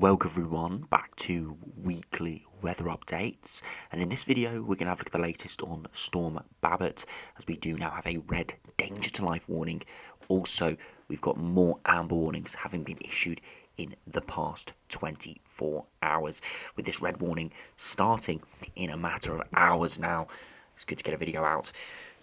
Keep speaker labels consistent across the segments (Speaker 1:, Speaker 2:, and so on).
Speaker 1: Welcome everyone back to weekly weather updates, and in this video we're going to have a look at the latest on Storm Babet, as we do now have a red danger to life warning. Also, we've got more amber warnings having been issued in the past 24 hours, with this red warning starting in a matter of hours now. It's good to get a video out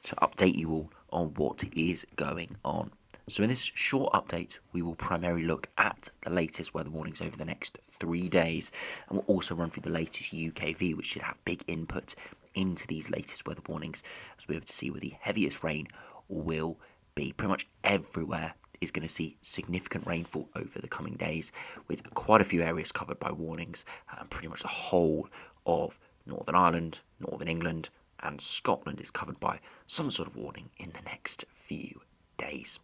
Speaker 1: to update you all on what is going on. So in this short update, we will primarily look at the latest weather warnings over the next 3 days, and we'll also run through the latest UKV, which should have big input into these latest weather warnings, as we're able to see where the heaviest rain will be. Pretty much everywhere is going to see significant rainfall over the coming days, with quite a few areas covered by warnings, and pretty much the whole of Northern Ireland, Northern England, and Scotland is covered by some sort of warning in the next few days.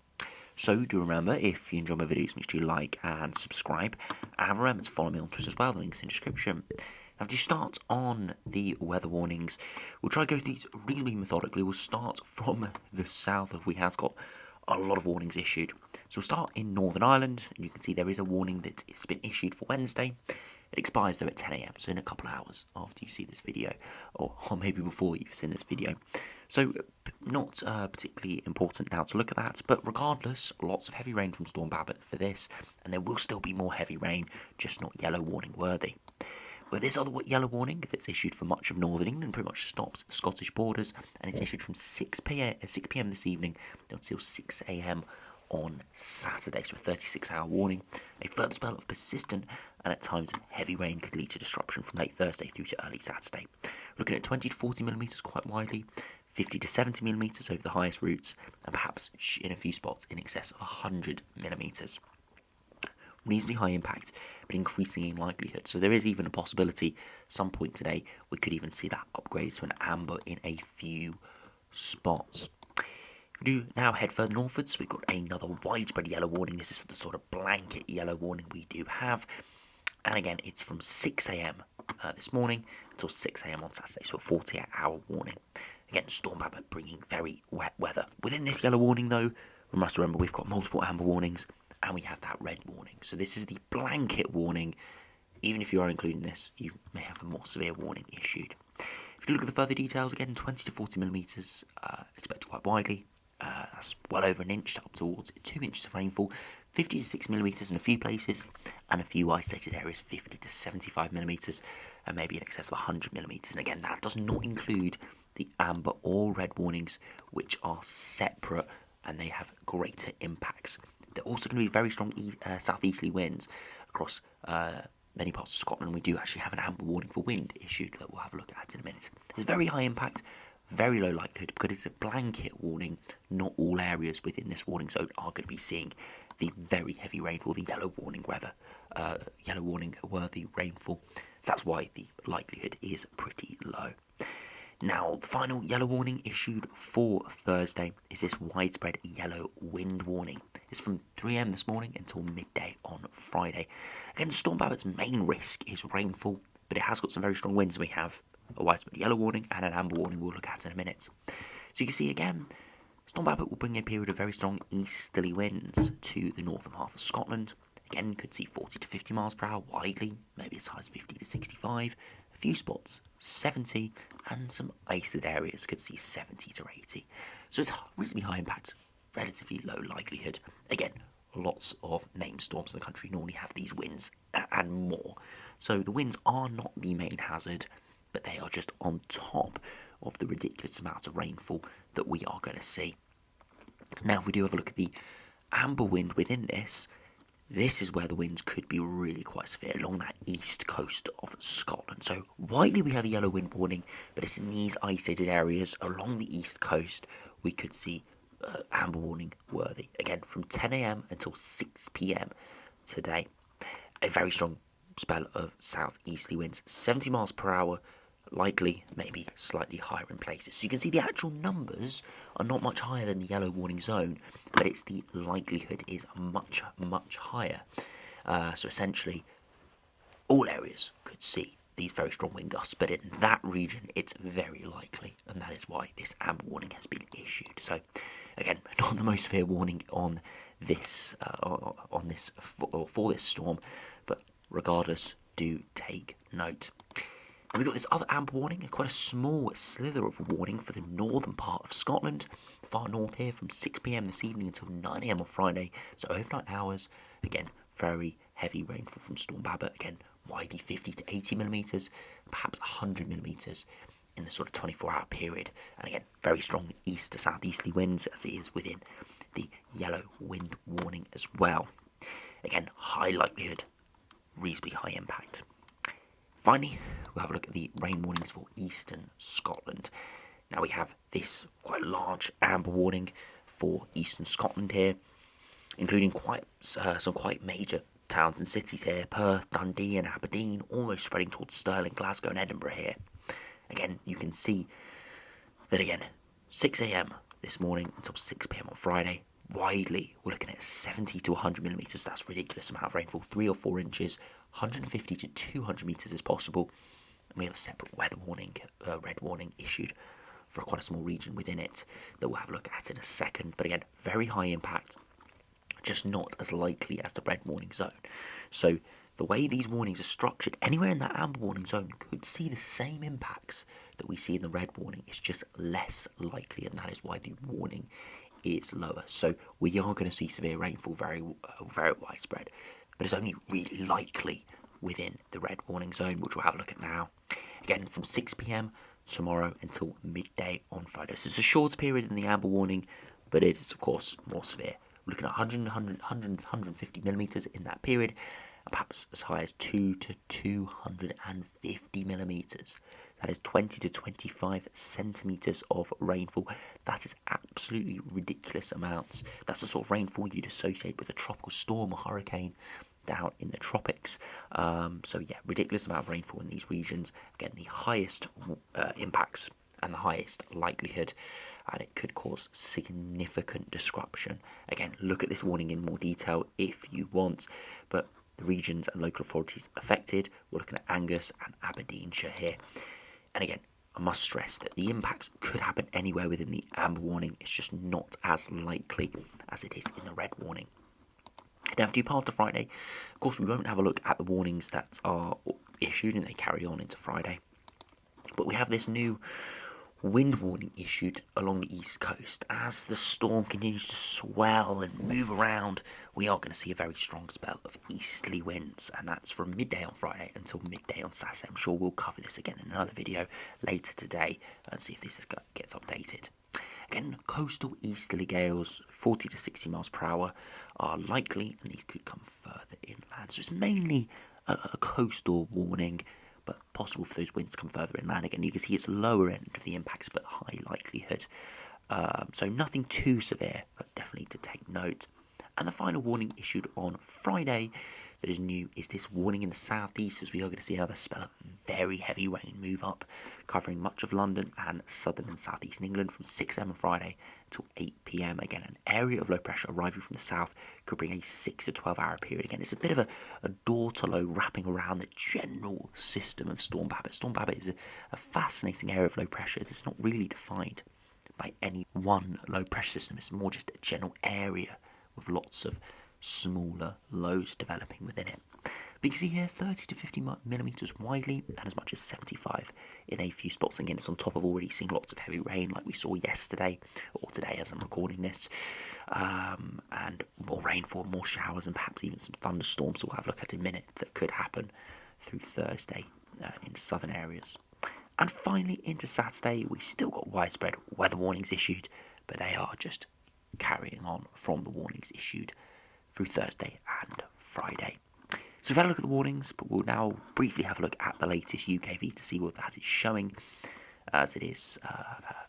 Speaker 1: So do remember, if you enjoy my videos, make sure you like and subscribe, and remember to follow me on Twitter as well, the link's in the description. Now to start on the weather warnings, we'll try to go through these really methodically. We'll start from the south, as we have got a lot of warnings issued. So we'll start in Northern Ireland, and you can see there is a warning that has been issued for Wednesday. It expires though at 10 AM, so in a couple of hours after you see this video, or maybe before you've seen this video. So not particularly important now to look at that, but regardless, lots of heavy rain from Storm Babet for this, and there will still be more heavy rain, just not yellow warning worthy. With this other yellow warning that's issued for much of Northern England, pretty much stops Scottish borders, and it's issued from 6 PM this evening until 6 AM on Saturday, so a 36-hour warning. A further spell of persistent and at times heavy rain could lead to disruption from late Thursday through to early Saturday. Looking at 20 to 40 millimetres quite widely, 50 to 70 millimetres over the highest routes, and perhaps in a few spots in excess of 100 millimetres. Reasonably high impact, but increasing in likelihood. So there is even a possibility, some point today, we could even see that upgrade to an amber in a few spots. We do now head further northwards. We've got another widespread yellow warning. This is the sort of blanket yellow warning we do have. And again, it's from 6 AM this morning until 6 AM on Saturday, so a 48-hour warning. Again, Storm Babet bringing very wet weather. Within this yellow warning, though, we must remember we've got multiple amber warnings, and we have that red warning. So this is the blanket warning. Even if you are including this, you may have a more severe warning issued. If you look at the further details, again, 20 to 40 millimetres expected quite widely. That's well over an inch to up towards 2 inches of rainfall, 50 to 6 millimetres in a few places, and a few isolated areas 50 to 75 millimetres, and maybe in excess of 100 millimetres. And again, that does not include the amber or red warnings, which are separate and they have greater impacts. There are also going to be very strong southeasterly winds across many parts of Scotland. We do actually have an amber warning for wind issued that we'll have a look at in a minute. There's very high impact, very low likelihood, because it's a blanket warning. Not all areas within this warning zone are going to be seeing the very heavy rainfall, the yellow warning worthy rainfall. So that's why the likelihood is pretty low. Now, the final yellow warning issued for Thursday is this widespread yellow wind warning. It's from 3 AM this morning until midday on Friday. Again, Storm Babet's main risk is rainfall, but it has got some very strong winds. We have a widespread yellow warning and an amber warning we'll look at in a minute. So you can see again, Storm Babet will bring a period of very strong easterly winds to the northern half of Scotland. Again, could see 40 to 50 miles per hour widely, maybe as high as 50 to 65. A few spots 70, and some isolated areas could see 70 to 80. So it's reasonably high impact, relatively low likelihood. Again, lots of named storms in the country normally have these winds and more. So the winds are not the main hazard, but they are just on top of the ridiculous amount of rainfall that we are going to see. Now, if we do have a look at the amber wind within this, this is where the winds could be really quite severe along that east coast of Scotland. So widely we have a yellow wind warning, but it's in these isolated areas along the east coast we could see amber warning worthy. Again, from 10 AM until 6 PM today. A very strong spell of southeasterly winds, 70 miles per hour, likely maybe slightly higher in places. So you can see the actual numbers are not much higher than the yellow warning zone, but it's the likelihood is much higher. So essentially all areas could see these very strong wind gusts, but in that region it's very likely, and that is why this amber warning has been issued. So again, not the most severe warning on this for this storm, but regardless, do take note. And we've got this other amber warning, quite a small slither of a warning for the northern part of Scotland, far north here, from 6 p.m. this evening until 9 a.m. on Friday, so overnight hours. Again, very heavy rainfall from Storm Babet, again, widely 50 to 80 millimetres, perhaps 100 millimetres in the sort of 24-hour period. And again, very strong east to southeasterly winds, as it is within the yellow wind warning as well. Again, high likelihood, reasonably high impact. Finally, we'll have a look at the rain warnings for eastern Scotland. Now we have this quite large amber warning for eastern Scotland here, including some quite major towns and cities here: Perth, Dundee and Aberdeen, almost spreading towards Stirling, Glasgow and Edinburgh here. Again, you can see that again, 6 a.m. this morning until 6 p.m. on Friday, widely we're looking at 70 to 100 millimetres. That's a ridiculous amount of rainfall, 3 or 4 inches, 150 to 200 metres is possible. And we have a separate weather warning, red warning issued for quite a small region within it that we'll have a look at in a second. But again, very high impact, just not as likely as the red warning zone. So the way these warnings are structured, anywhere in that amber warning zone could see the same impacts that we see in the red warning. It's just less likely, and that is why the warning is lower. So we are going to see severe rainfall, very widespread, but it's only really likely within the red warning zone, which we'll have a look at now. Again, from 6 p.m. tomorrow until midday on Friday. So it's a shorter period than the amber warning, but it is, of course, more severe. We're looking at 150 millimetres in that period, and perhaps as high as 2 to 250 millimetres. That is 20 to 25 centimetres of rainfall. That is absolutely ridiculous amounts. That's the sort of rainfall you'd associate with a tropical storm or hurricane down in the tropics. So yeah, ridiculous amount of rainfall in these regions. Again, the highest impacts and the highest likelihood, and it could cause significant disruption. Again, look at this warning in more detail if you want, but the regions and local authorities affected, we're looking at Angus and Aberdeenshire here. And again, I must stress that the impacts could happen anywhere within the amber warning. It's just not as likely as it is in the red warning. Now, due past to Friday, of course, we won't have a look at the warnings that are issued, and they carry on into Friday. But we have this new wind warning issued along the east coast. As the storm continues to swell and move around, we are going to see a very strong spell of easterly winds, and that's from midday on Friday until midday on Saturday. I'm sure we'll cover this again in another video later today and see if this gets updated. Again, coastal easterly gales, 40 to 60 miles per hour, are likely, and these could come further inland. So it's mainly a coastal warning, but possible for those winds to come further inland. Again, you can see it's lower end of the impacts, but high likelihood. So nothing too severe, but definitely to take note. And the final warning issued on Friday that is new is this warning in the southeast, as we are going to see another spell of very heavy rain move up, covering much of London and southern and southeastern England from 6 a.m. on Friday until 8 p.m. Again, an area of low pressure arriving from the south could bring a 6 to 12 hour period. Again, it's a bit of a door to low wrapping around the general system of Storm Babet. Storm Babet is a fascinating area of low pressure. It's not really defined by any one low pressure system. It's more just a general area with lots of smaller lows developing within it. But you can see here 30 to 50 millimetres widely and as much as 75 in a few spots. Again, it's on top of already seeing lots of heavy rain like we saw yesterday or today as I'm recording this, and more rainfall, more showers, and perhaps even some thunderstorms we'll have a look at in a minute that could happen through Thursday in southern areas. And finally into Saturday, we've still got widespread weather warnings issued, but they are just carrying on from the warnings issued through Thursday and Friday. So we've had a look at the warnings, but we'll now briefly have a look at the latest UKV to see what that is showing, as it is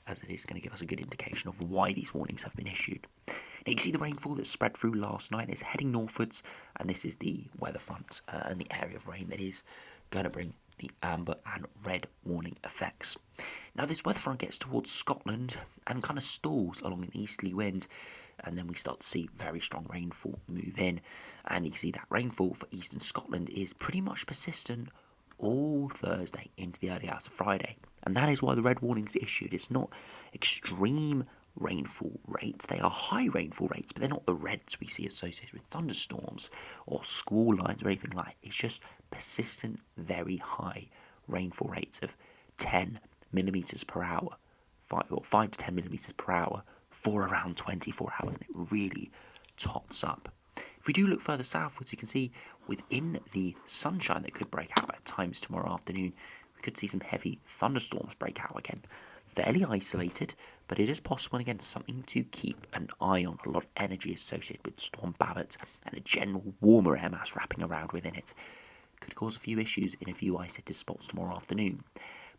Speaker 1: going to give us a good indication of why these warnings have been issued. Now you can see the rainfall that spread through last night is heading northwards, and this is the weather front and the area of rain that is going to bring the amber and red warning effects. Now this weather front gets towards Scotland and kind of stalls along an easterly wind, and then we start to see very strong rainfall move in, and you can see that rainfall for eastern Scotland is pretty much persistent all Thursday into the early hours of Friday, and that is why the red warning is issued. It's not extreme rainfall rates. They are high rainfall rates, but they're not the reds we see associated with thunderstorms or squall lines or anything like that. It's just persistent, very high rainfall rates of 10 millimeters per hour, 5 to 10 millimeters per hour for around 24 hours, and it really tots up. If we do look further southwards, you can see within the sunshine that could break out at times tomorrow afternoon, we could see some heavy thunderstorms break out again. Fairly isolated, but it is possible, and again, something to keep an eye on. A lot of energy associated with Storm Babet and a general warmer air mass wrapping around within it. Could cause a few issues in a few isolated spots tomorrow afternoon.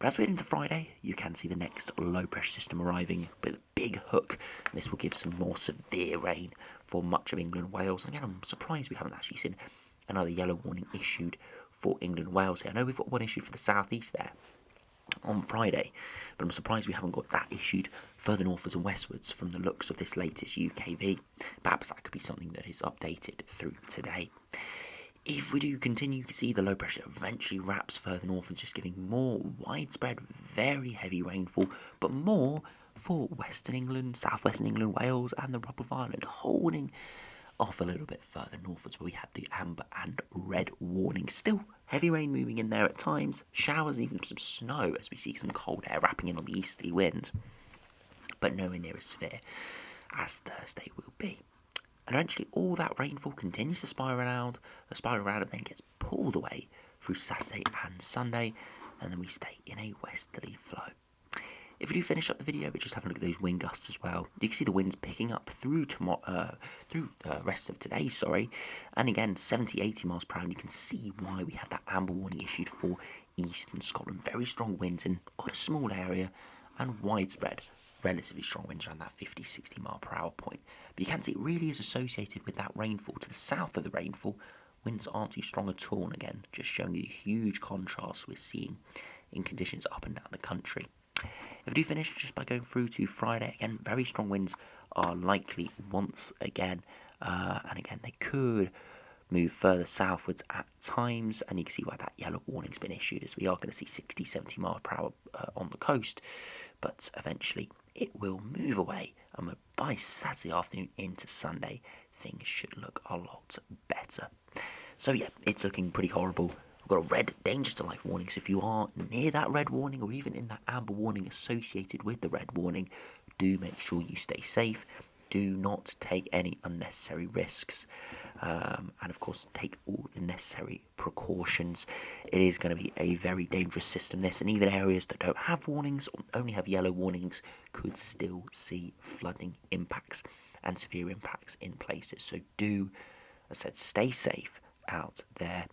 Speaker 1: But as we head into Friday, you can see the next low pressure system arriving with a big hook. And this will give some more severe rain for much of England and Wales. And again, I'm surprised we haven't actually seen another yellow warning issued for England and Wales here. I know we've got one issued for the southeast there on Friday, but I'm surprised we haven't got that issued further northwards and westwards from the looks of this latest UKV. Perhaps that could be something that is updated through today. If we do continue to see the low pressure eventually wraps further north and just giving more widespread, very heavy rainfall, but more for Western England, Southwestern England, Wales and the Republic of Ireland, holding off a little bit further northwards where we had the amber and red warning. Still heavy rain moving in there at times, showers, even some snow as we see some cold air wrapping in on the easterly wind, but nowhere near as severe as Thursday will be. And eventually all that rainfall continues to spiral around and then gets pulled away through Saturday and Sunday, and then we stay in a westerly flow. If we do finish up the video, but just have a look at those wind gusts as well, you can see the winds picking up through tomorrow, through the rest of today, and again 70-80 miles per hour, and you can see why we have that amber warning issued for eastern Scotland. Very strong winds in quite a small area and widespread, relatively strong winds around that 50-60 mile per hour point. But you can see it really is associated with that rainfall. To the south of the rainfall, winds aren't too strong at all, and again, just showing you huge contrast we're seeing in conditions up and down the country. If we do finish just by going through to Friday, again, very strong winds are likely once again, and again, they could move further southwards at times, and you can see why that yellow warning's been issued, as we are going to see 60-70 miles per hour on the coast, but eventually it will move away, and by Saturday afternoon into Sunday, things should look a lot better. So yeah, it's looking pretty horrible. We've got a red danger to life warning, so if you are near that red warning or even in that amber warning associated with the red warning, do make sure you stay safe. Do not take any unnecessary risks, and of course take all the necessary precautions. It is going to be a very dangerous system, this, and even areas that don't have warnings or only have yellow warnings could still see flooding impacts and severe impacts in places. So do, as I said, stay safe out there,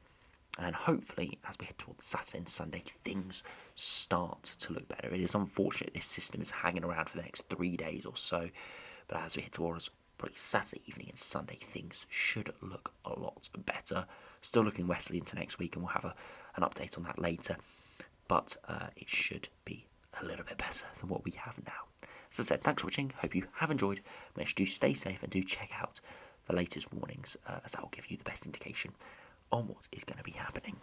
Speaker 1: and hopefully as we head towards Saturday and Sunday, things start to look better. It is unfortunate this system is hanging around for the next 3 days or so, but as we head towards probably Saturday evening and Sunday, things should look a lot better. Still looking westerly into next week, and we'll have an update on that later, but it should be a little bit better than what we have now. As I said, thanks for watching. Hope you have enjoyed. Make sure to stay safe and do check out the latest warnings, as that will give you the best indication on what is going to be happening.